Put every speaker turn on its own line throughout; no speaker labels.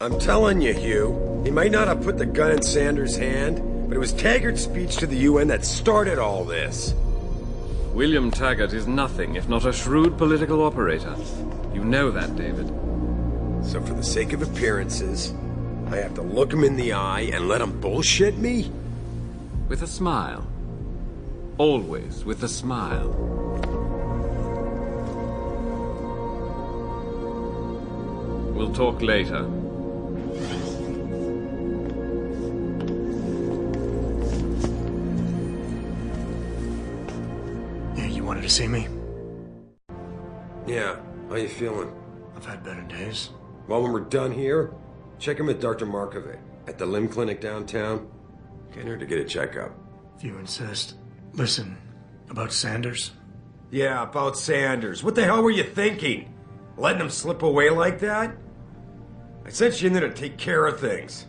I'm telling you, Hugh, he might not have put the gun in Sanders' hand, but it was Taggart's speech to the UN that started all this.
William Taggart is nothing if not a shrewd political operator. You know that, David.
So for the sake of appearances, I have to look him in the eye and let him bullshit me?
With a smile. Always with a smile. We'll talk later.
Yeah, you wanted to see me?
Yeah, how you feeling?
I've had better days.
Well, when we're done here, check him at Dr. Markovic at the limb clinic downtown. Get her to get a checkup.
If you insist. Listen, about Sanders?
Yeah, about Sanders. What the hell were you thinking? Letting him slip away like that? I sent you in there to take care of things.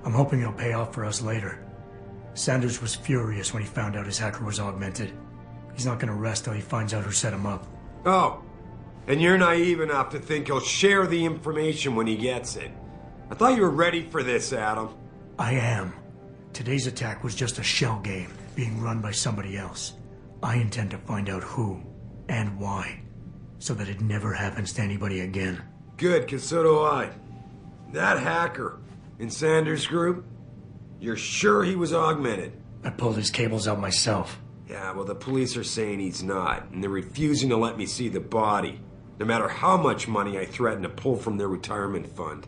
I'm hoping it'll pay off for us later. Sanders was furious when he found out his hacker was augmented. He's not gonna rest till he finds out who set him up.
Oh, and you're naive enough to think he'll share the information when he gets it. I thought you were ready for this, Adam.
I am. Today's attack was just a shell game being run by somebody else. I intend to find out who and why, so that it never happens to anybody again.
Good, 'cause so do I. That hacker in Sanders' group, you're sure he was augmented?
I pulled his cables out myself.
Yeah, well, the police are saying he's not, and they're refusing to let me see the body, no matter how much money I threaten to pull from their retirement fund.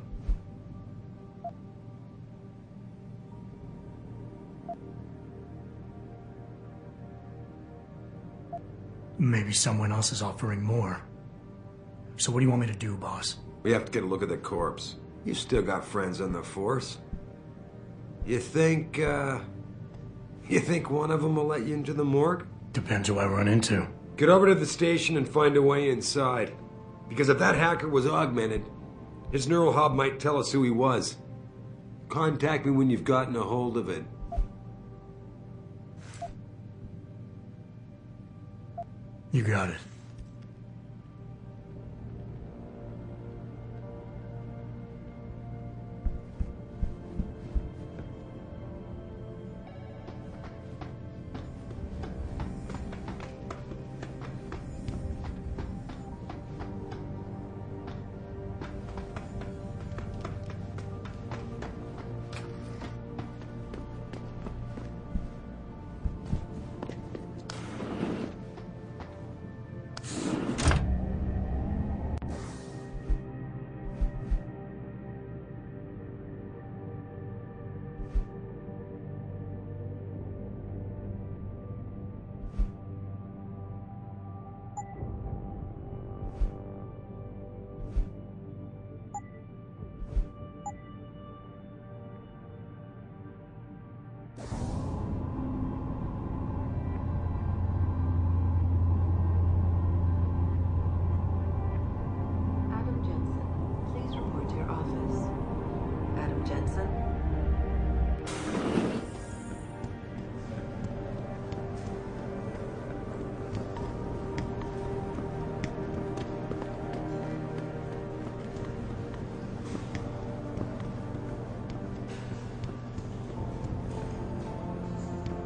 Maybe someone else is offering more. So what do you want me to do, boss?
We have to get a look at the corpse. You still got friends on the force. You think one of them will let you into the morgue?
Depends who I run into.
Get over to the station and find a way inside. Because if that hacker was augmented, his neural hub might tell us who he was. Contact me when you've gotten a hold of it.
You got it.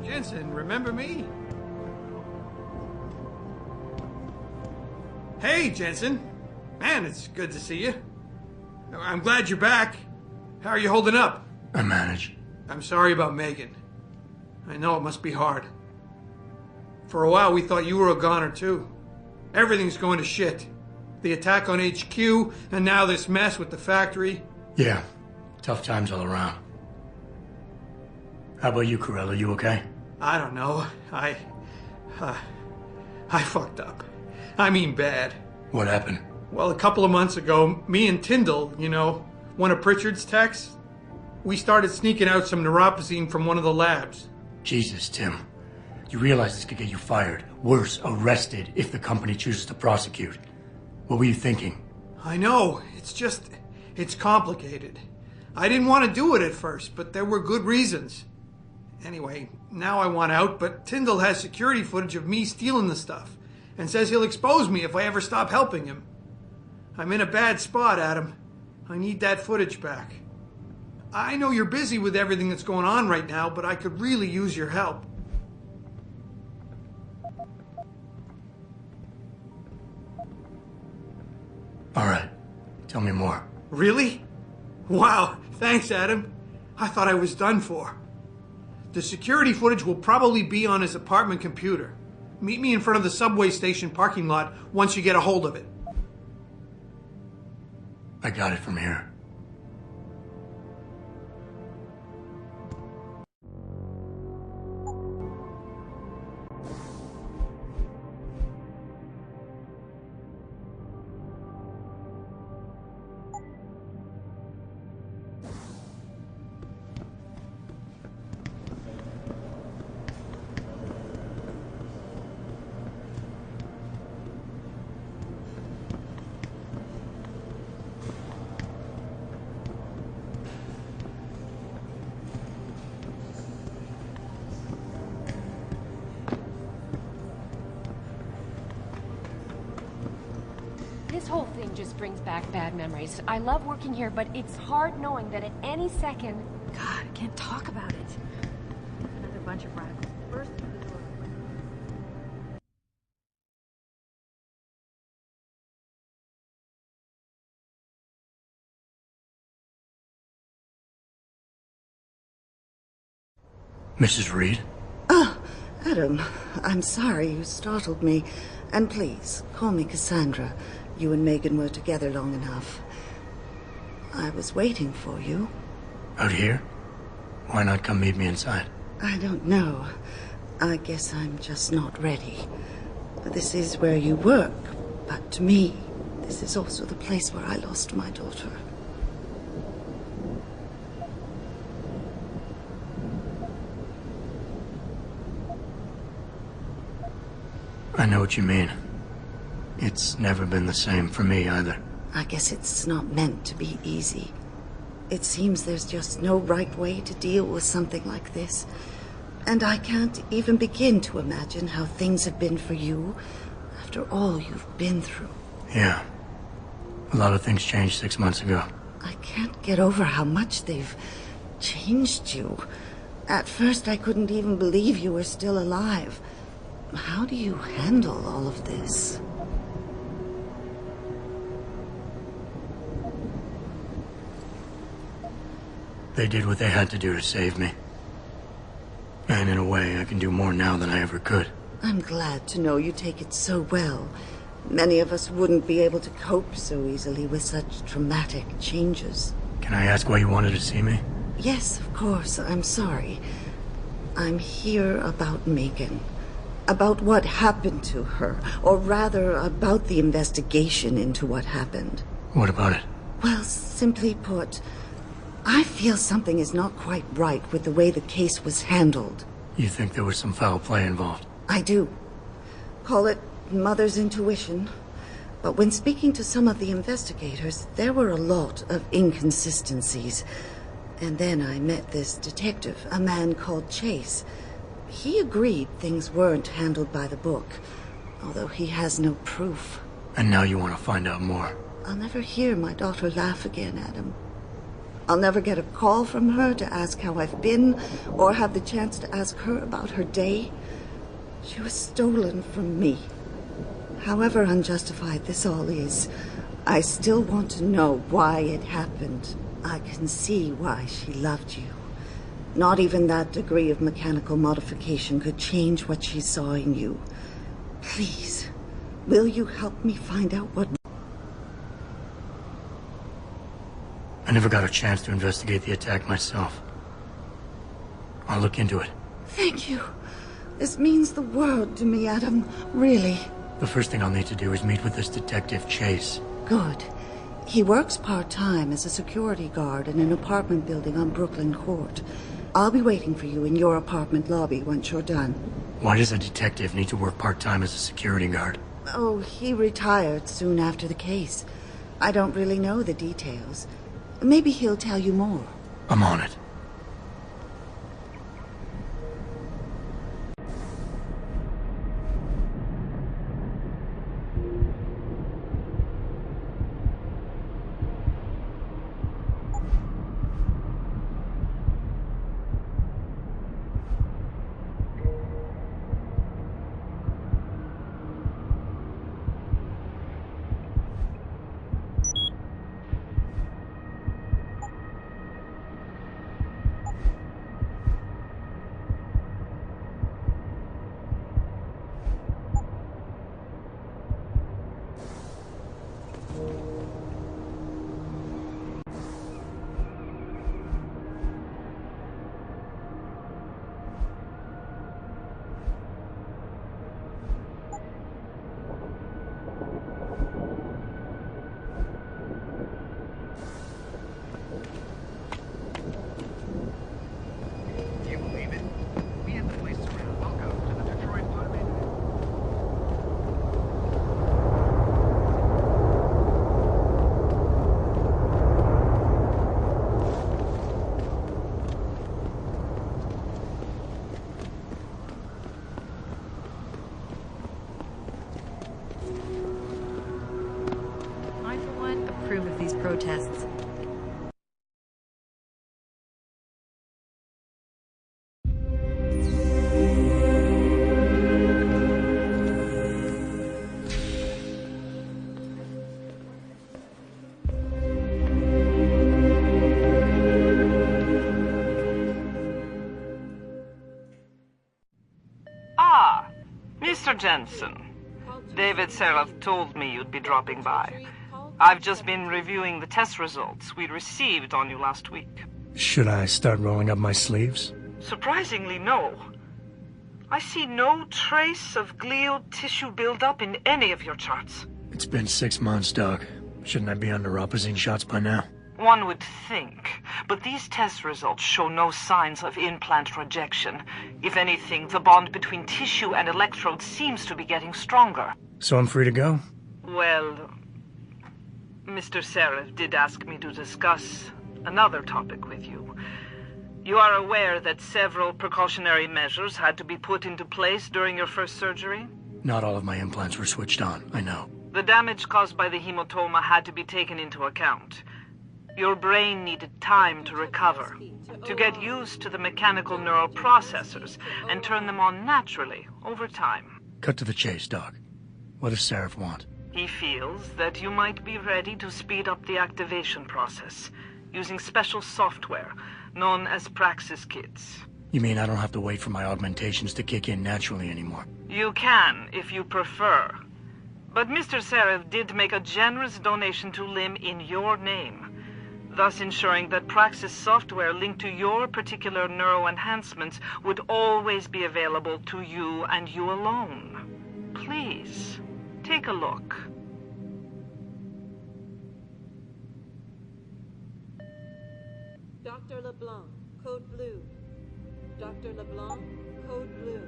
Jensen, remember me? Hey, Jensen. Man, it's good to see you. I'm glad you're back. How are you holding up?
I manage.
I'm sorry about Megan. I know it must be hard. For a while, we thought you were a goner, too. Everything's going to shit. The attack on HQ, and now this mess with the factory.
Yeah, tough times all around. How about you, Corella? You okay?
I don't know. I fucked up. I mean bad.
What happened?
Well, a couple of months ago, me and Tyndall, you know, one of Pritchard's techs, we started sneaking out some neuropozyne from one of the labs.
Jesus, Tim. You realize this could get you fired. Worse, arrested if the company chooses to prosecute. What were you thinking?
I know. It's just... it's complicated. I didn't want to do it at first, but there were good reasons. Anyway, now I want out, but Tyndall has security footage of me stealing the stuff and says he'll expose me if I ever stop helping him. I'm in a bad spot, Adam. I need that footage back. I know you're busy with everything that's going on right now, but I could really use your help.
All right. Tell me more.
Really? Wow, thanks, Adam. I thought I was done for. The security footage will probably be on his apartment computer. Meet me in front of the subway station parking lot once you get a hold of it.
I got it from here.
This whole thing just brings back bad memories. I love working here, but it's hard knowing that at any second... God, I can't talk about it. Another bunch of radicals burst through the door.
Mrs. Reed?
Oh, Adam, I'm sorry you startled me. And please, call me Cassandra. You and Megan were together long enough. I was waiting for you.
Out here? Why not come meet me inside?
I don't know. I guess I'm just not ready. This is where you work, but to me, this is also the place where I lost my daughter.
I know what you mean. It's never been the same for me either.
I guess it's not meant to be easy. It seems there's just no right way to deal with something like this. And I can't even begin to imagine how things have been for you after all you've been through.
Yeah. A lot of things changed 6 months ago.
I can't get over how much they've changed you. At first, I couldn't even believe you were still alive. How do you handle all of this?
They did what they had to do to save me. And in a way, I can do more now than I ever could.
I'm glad to know you take it so well. Many of us wouldn't be able to cope so easily with such traumatic changes.
Can I ask why you wanted to see me?
Yes, of course. I'm sorry. I'm here about Megan. About what happened to her. Or rather, about the investigation into what happened.
What about it?
Well, simply put, I feel something is not quite right with the way the case was handled.
You think there was some foul play involved?
I do. Call it mother's intuition. But when speaking to some of the investigators, there were a lot of inconsistencies. And then I met this detective, a man called Chase. He agreed things weren't handled by the book, although he has no proof.
And now you want to find out more?
I'll never hear my daughter laugh again, Adam. I'll never get a call from her to ask how I've been, or have the chance to ask her about her day. She was stolen from me. However unjustified this all is, I still want to know why it happened. I can see why she loved you. Not even that degree of mechanical modification could change what she saw in you. Please, will you help me find out what...
I never got a chance to investigate the attack myself. I'll look into it.
Thank you. This means the world to me, Adam. Really.
The first thing I'll need to do is meet with this detective, Chase.
Good. He works part-time as a security guard in an apartment building on Brooklyn Court. I'll be waiting for you in your apartment lobby once you're done.
Why does a detective need to work part-time as a security guard?
Oh, he retired soon after the case. I don't really know the details. Maybe he'll tell you more.
I'm on it.
Of these protests.
Ah, Mr. Jensen. David Seraph told me you'd be dropping by. I've just been reviewing the test results we received on you last week.
Should I start rolling up my sleeves?
Surprisingly, no. I see no trace of glial tissue buildup in any of your charts.
It's been 6 months, Doc. Shouldn't I be under Rapazine shots by now?
One would think, but these test results show no signs of implant rejection. If anything, the bond between tissue and electrodes seems to be getting stronger.
So I'm free to go?
Well, Mr. Seraph did ask me to discuss another topic with you. You are aware that several precautionary measures had to be put into place during your first surgery?
Not all of my implants were switched on, I know.
The damage caused by the hematoma had to be taken into account. Your brain needed time to recover, to get used to the mechanical neural processors and turn them on naturally over time.
Cut to the chase, Doc. What does Seraph want?
He feels that you might be ready to speed up the activation process using special software known as Praxis kits.
You mean I don't have to wait for my augmentations to kick in naturally anymore?
You can, if you prefer. But Mr. Seraph did make a generous donation to LIM in your name, thus ensuring that Praxis software linked to your particular neuroenhancements would always be available to you and you alone. Please, take a look.
Dr. LeBlanc, code blue. Dr. LeBlanc, code blue.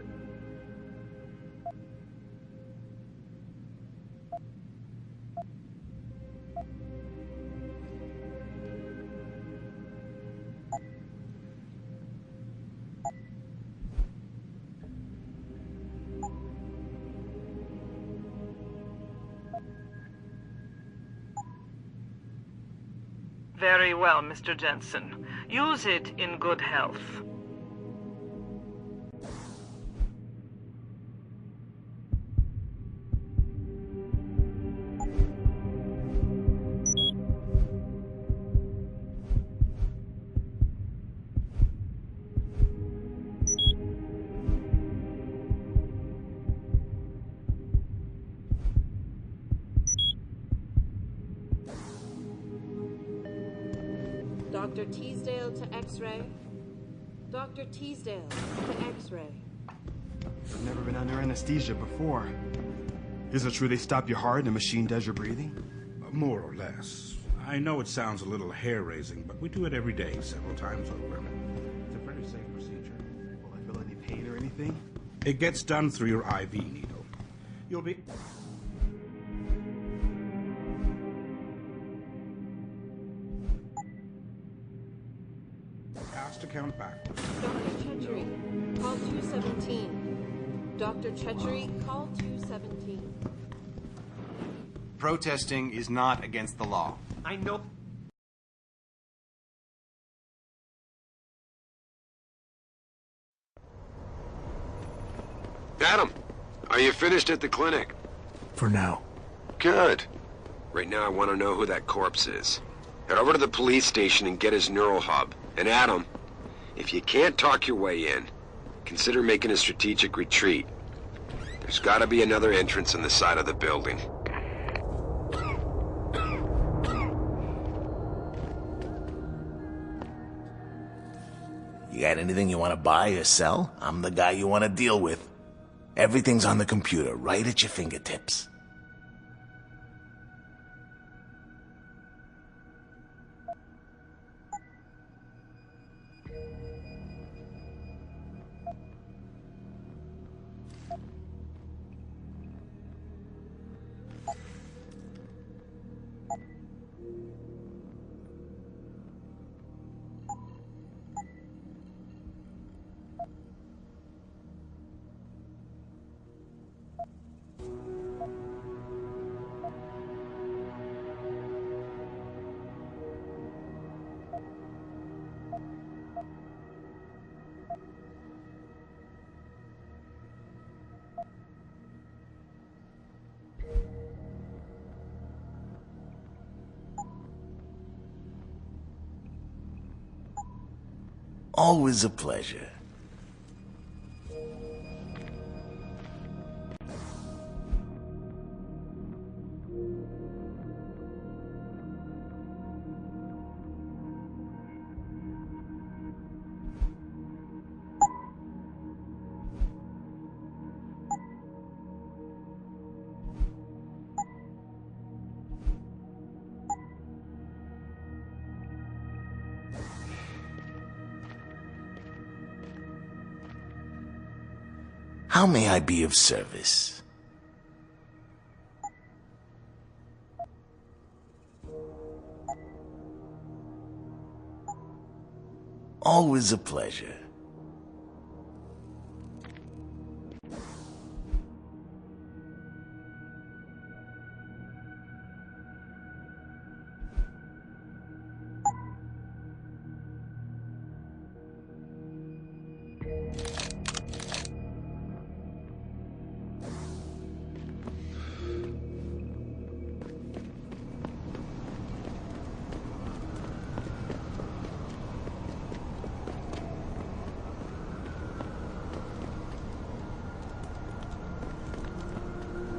Very well, Mr. Jensen. Use it in good health.
Dr. Teasdale to X-ray. Dr. Teasdale to X-ray.
I've never been under anesthesia before. Is it true they stop your heart and the machine does your breathing?
More or less. I know it sounds a little hair-raising, but we do it every day, several times over. It's a very safe procedure.
Will I feel any pain or anything?
It gets done through your IV needle. You'll be... lots to count back.
Dr. Chechery, call 217. Dr. Chechery, call 217.
Protesting is not against the law.
I know.
Adam, are you finished at the clinic?
For now.
Good. Right now I want to know who that corpse is. Head over to the police station and get his neural hub. And Adam, if you can't talk your way in, consider making a strategic retreat. There's got to be another entrance on the side of the building.
You got anything you want to buy or sell? I'm the guy you want to deal with. Everything's on the computer, right at your fingertips. Always a pleasure. How may I be of service? Always a pleasure.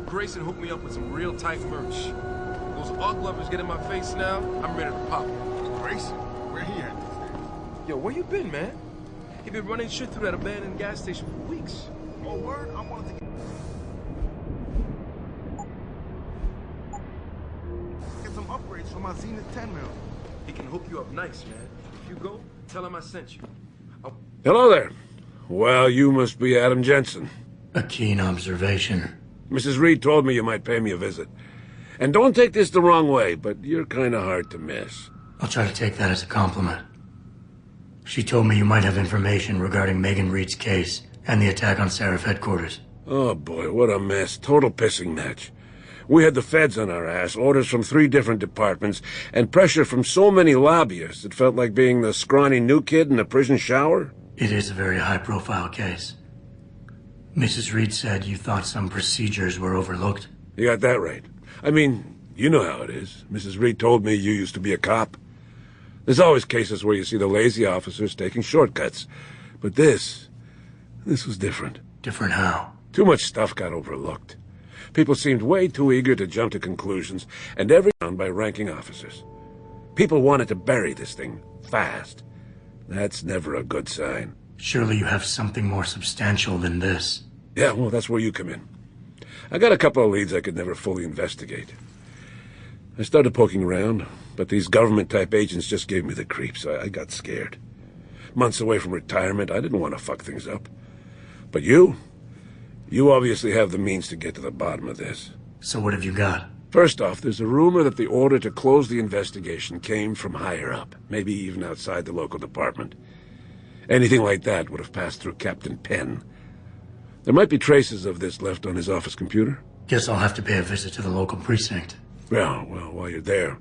Grayson hooked me up with some real tight merch. Those ARC lovers get in my face now, I'm ready to pop.
Grayson? Where he at these days?
Yo, where you been, man? He been running shit through that abandoned gas station for weeks.
Oh, word? I wanted to get some upgrades for my Zenith 10 mil.
He can hook you up nice, man. If you go, tell him I sent you.
Hello there. Well, you must be Adam Jensen.
A keen observation.
Mrs. Reed told me you might pay me a visit. And don't take this the wrong way, but you're kind of hard to miss.
I'll try to take that as a compliment. She told me you might have information regarding Megan Reed's case and the attack on Seraph headquarters.
Oh boy, what a mess. Total pissing match. We had the feds on our ass, orders from 3 different departments, and pressure from so many lobbyists it felt like being the scrawny new kid in a prison shower.
It is a very high-profile case. Mrs. Reed said you thought some procedures were overlooked.
You got that right. I mean, you know how it is. Mrs. Reed told me you used to be a cop. There's always cases where you see the lazy officers taking shortcuts. But this was different.
Different how?
Too much stuff got overlooked. People seemed way too eager to jump to conclusions, and everyone by ranking officers. People wanted to bury this thing fast. That's never a good sign.
Surely you have something more substantial than this.
Yeah, well, that's where you come in. I got a couple of leads I could never fully investigate. I started poking around, but these government-type agents just gave me the creeps. I got scared. Months away from retirement, I didn't want to fuck things up. But you obviously have the means to get to the bottom of this.
So what have you got?
First off, there's a rumor that the order to close the investigation came from higher up, maybe even outside the local department. Anything like that would have passed through Captain Penn. There might be traces of this left on his office computer.
Guess I'll have to pay a visit to the local precinct.
Well, while you're there,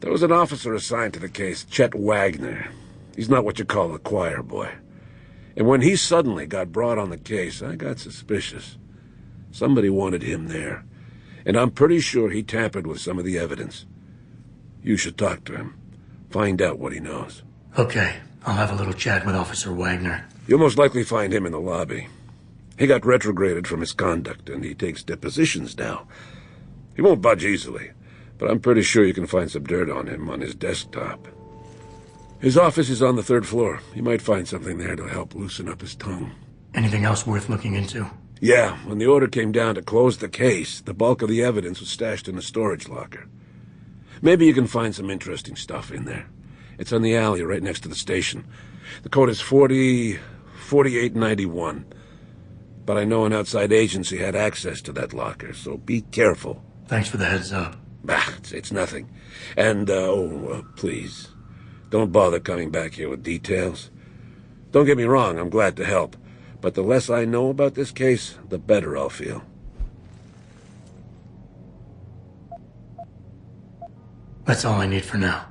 there was an officer assigned to the case, Chet Wagner. He's not what you call a choir boy. And when he suddenly got brought on the case, I got suspicious. Somebody wanted him there. And I'm pretty sure he tampered with some of the evidence. You should talk to him. Find out what he knows.
Okay, I'll have a little chat with Officer Wagner.
You'll most likely find him in the lobby. He got retrograded from his conduct, and he takes depositions now. He won't budge easily, but I'm pretty sure you can find some dirt on him on his desktop. His office is on the 3rd floor. You might find something there to help loosen up his tongue.
Anything else worth looking into?
Yeah, when the order came down to close the case, the bulk of the evidence was stashed in a storage locker. Maybe you can find some interesting stuff in there. It's on the alley right next to the station. The code is 4891. But I know an outside agency had access to that locker, so be careful.
Thanks for the heads up.
It's nothing. And, please, don't bother coming back here with details. Don't get me wrong, I'm glad to help. But the less I know about this case, the better I'll feel.
That's all I need for now.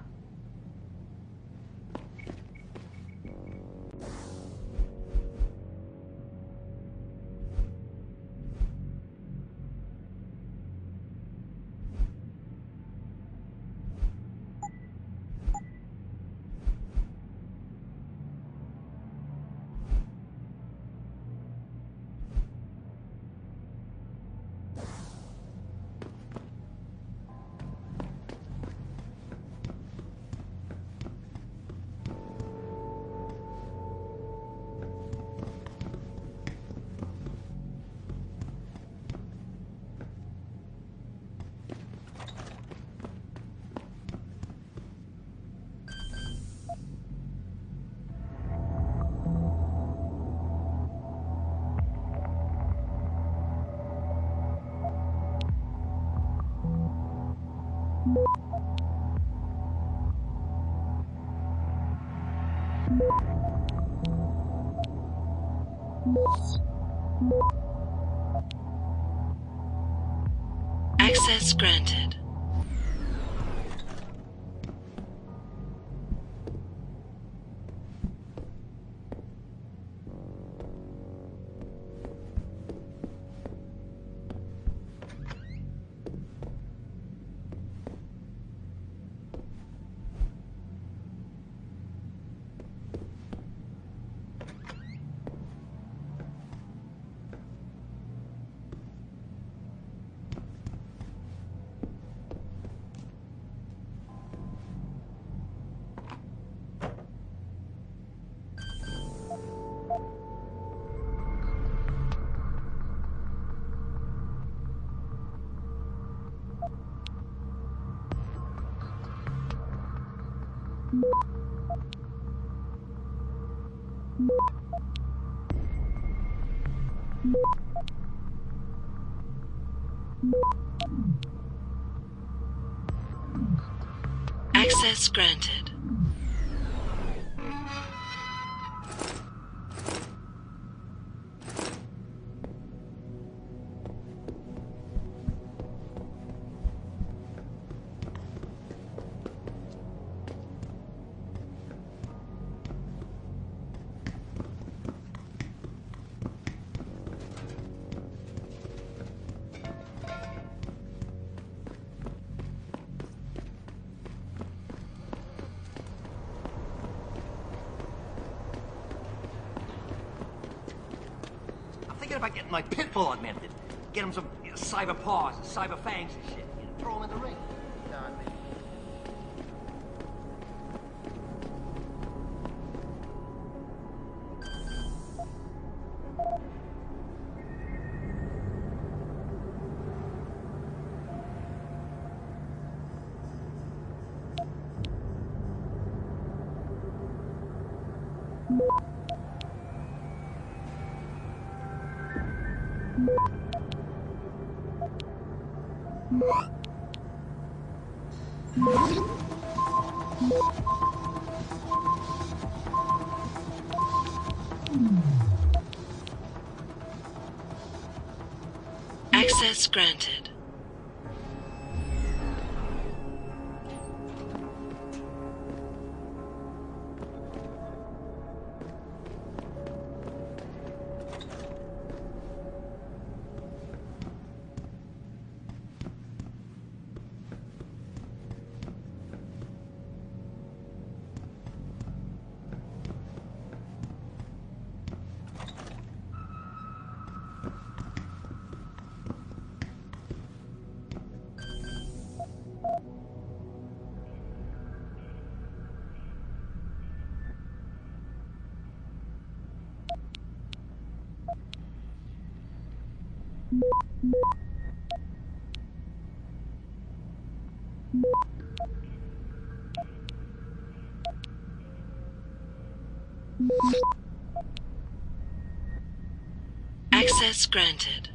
Access granted. Access granted.
About getting my pit bull augmented. Get him some cyber paws and cyber fangs and shit. Throw him in the ring.
Access granted. Access granted.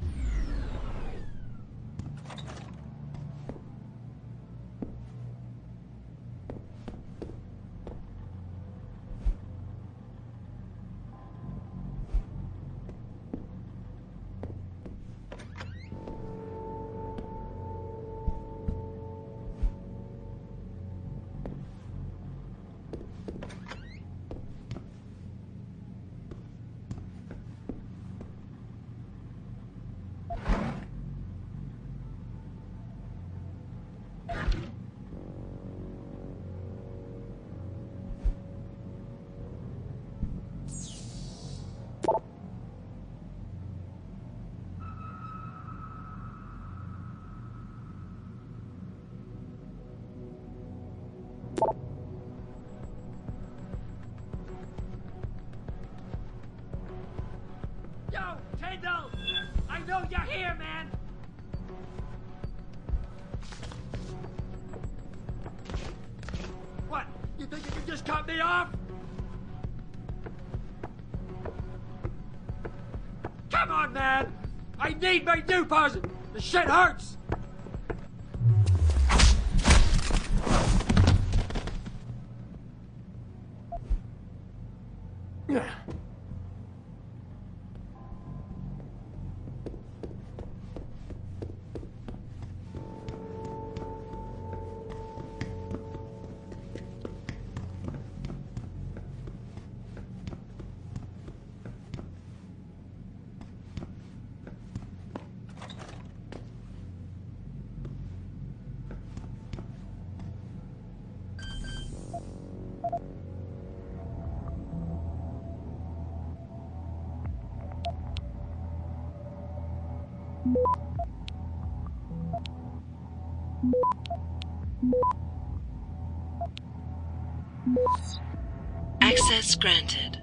Yo, Kendall! I know you're here, man! What? You think you can just cut me off? Come on, man! I need my new person! The shit hurts!
Access granted.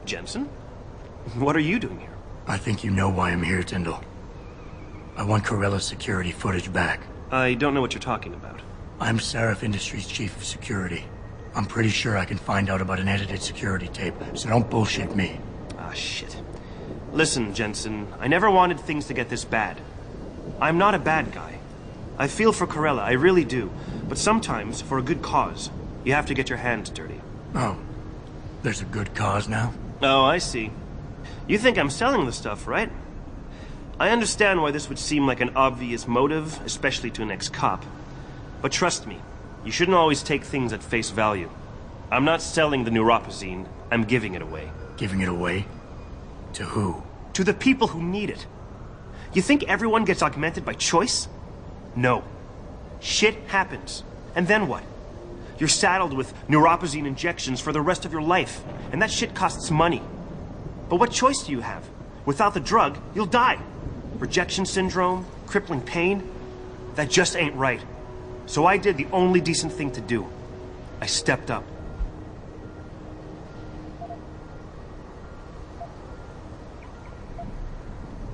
Jensen? What are you doing here?
I think you know why I'm here, Tyndall. I want Corella's security footage back.
I don't know what you're talking about.
I'm Seraph Industries' chief of security. I'm pretty sure I can find out about an edited security tape, so don't bullshit me.
Ah, shit. Listen, Jensen, I never wanted things to get this bad. I'm not a bad guy. I feel for Corella, I really do. But sometimes, for a good cause, you have to get your hands dirty.
Oh, there's a good cause now?
Oh, I see. You think I'm selling the stuff, right? I understand why this would seem like an obvious motive, especially to an ex-cop. But trust me, you shouldn't always take things at face value. I'm not selling the neuropazine, I'm giving it away.
Giving it away? To who?
To the people who need it. You think everyone gets augmented by choice? No. Shit happens. And then what? You're saddled with neuropazine injections for the rest of your life, and that shit costs money. But what choice do you have? Without the drug, you'll die. Rejection syndrome, crippling pain, that just ain't right. So I did the only decent thing to do. I stepped up.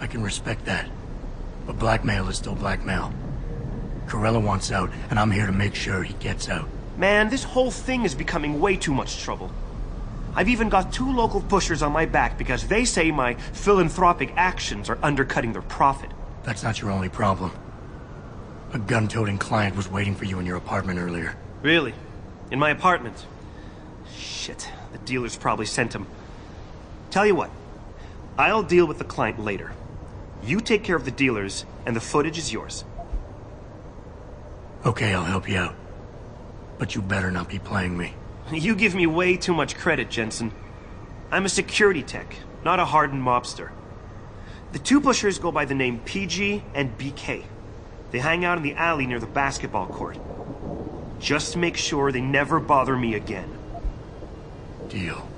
I can respect that. But blackmail is still blackmail. Corella wants out, and I'm here to make sure he gets out.
Man, this whole thing is becoming way too much trouble. I've even got 2 local pushers on my back because they say my philanthropic actions are undercutting their profit.
That's not your only problem. A gun-toting client was waiting for you in your apartment earlier.
Really? In my apartment? Shit, the dealers probably sent him. Tell you what, I'll deal with the client later. You take care of the dealers, and the footage is yours.
Okay, I'll help you out. But you better not be playing me.
You give me way too much credit, Jensen. I'm a security tech, not a hardened mobster. The 2 pushers go by the name PG and BK. They hang out in the alley near the basketball court. Just make sure they never bother me again.
Deal.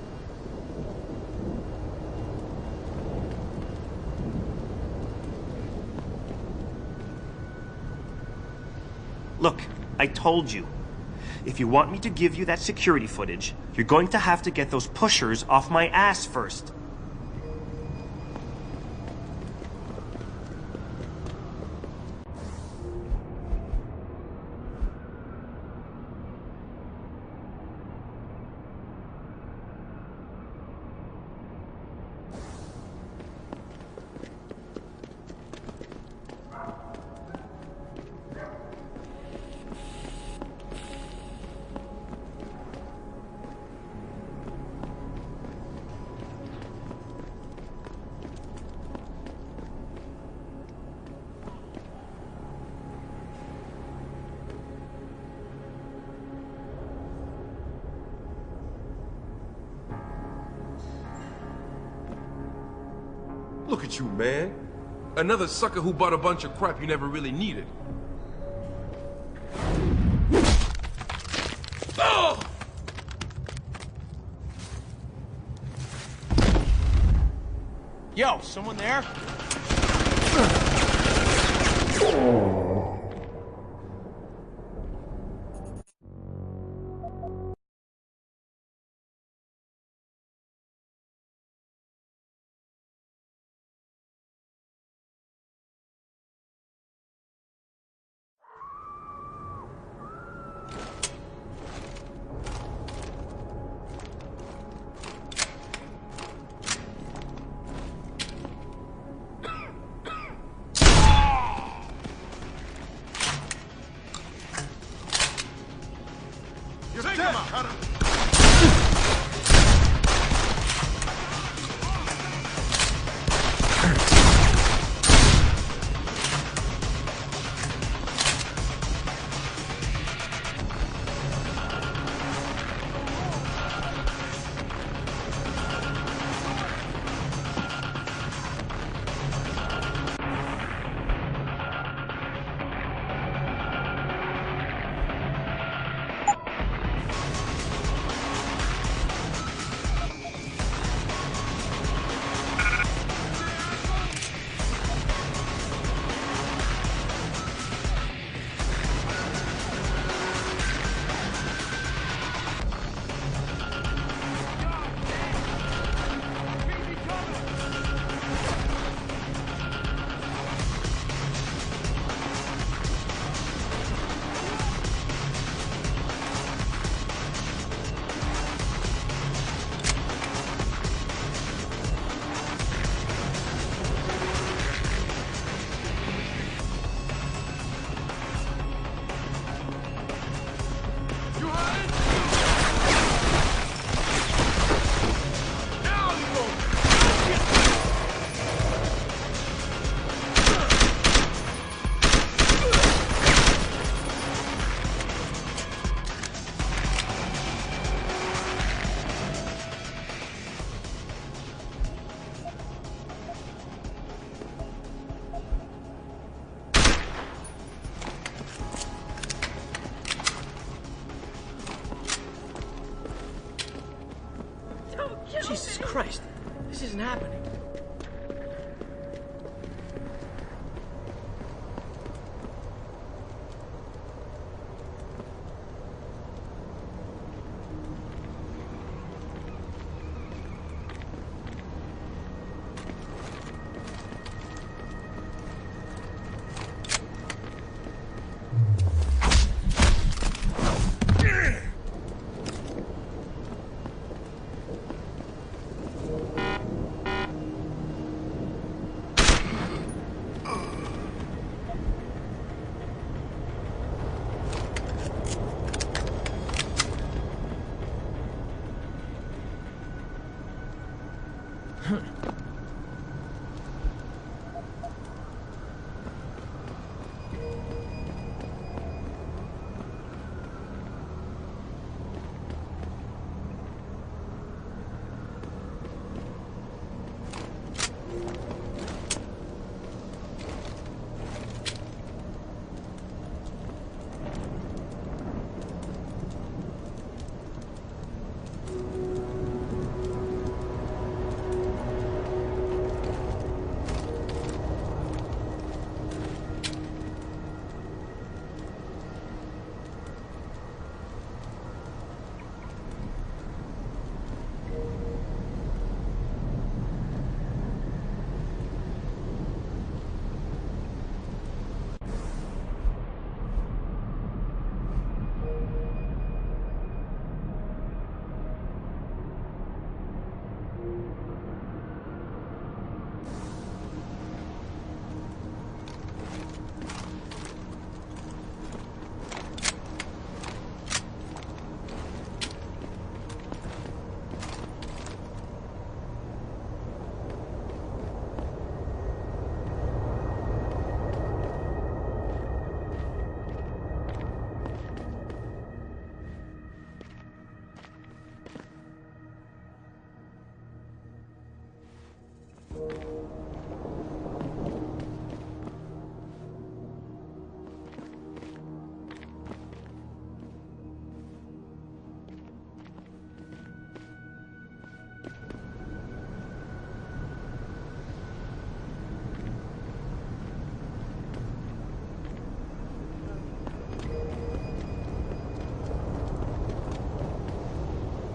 Look, I told you. If you want me to give you that security footage, you're going to have to get those pushers off my ass first.
Look at you, man. Another sucker who bought a bunch of crap you never really needed. Oh!
Yo, someone there? Jesus Christ. This isn't happening.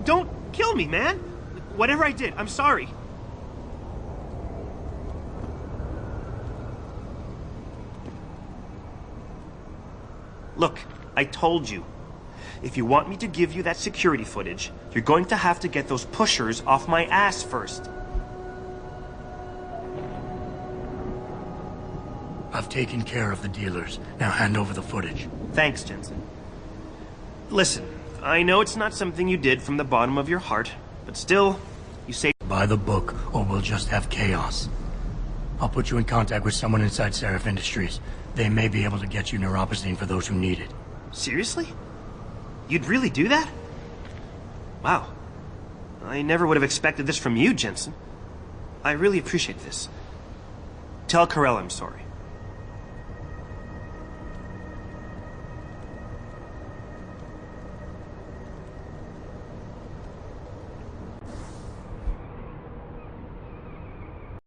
Don't kill me, man! Whatever I did, I'm sorry. Look, I told you. If you want me to give you that security footage, you're going to have to get those pushers off my ass first.
I've taken care of the dealers. Now hand over the footage.
Thanks, Jensen. Listen, I know it's not something you did from the bottom of your heart, but still, you say...
By the book, or we'll just have chaos. I'll put you in contact with someone inside Seraph Industries. They may be able to get you neuropozyne for those who need it.
Seriously? You'd really do that? Wow. I never would have expected this from you, Jensen. I really appreciate this. Tell Carell I'm sorry.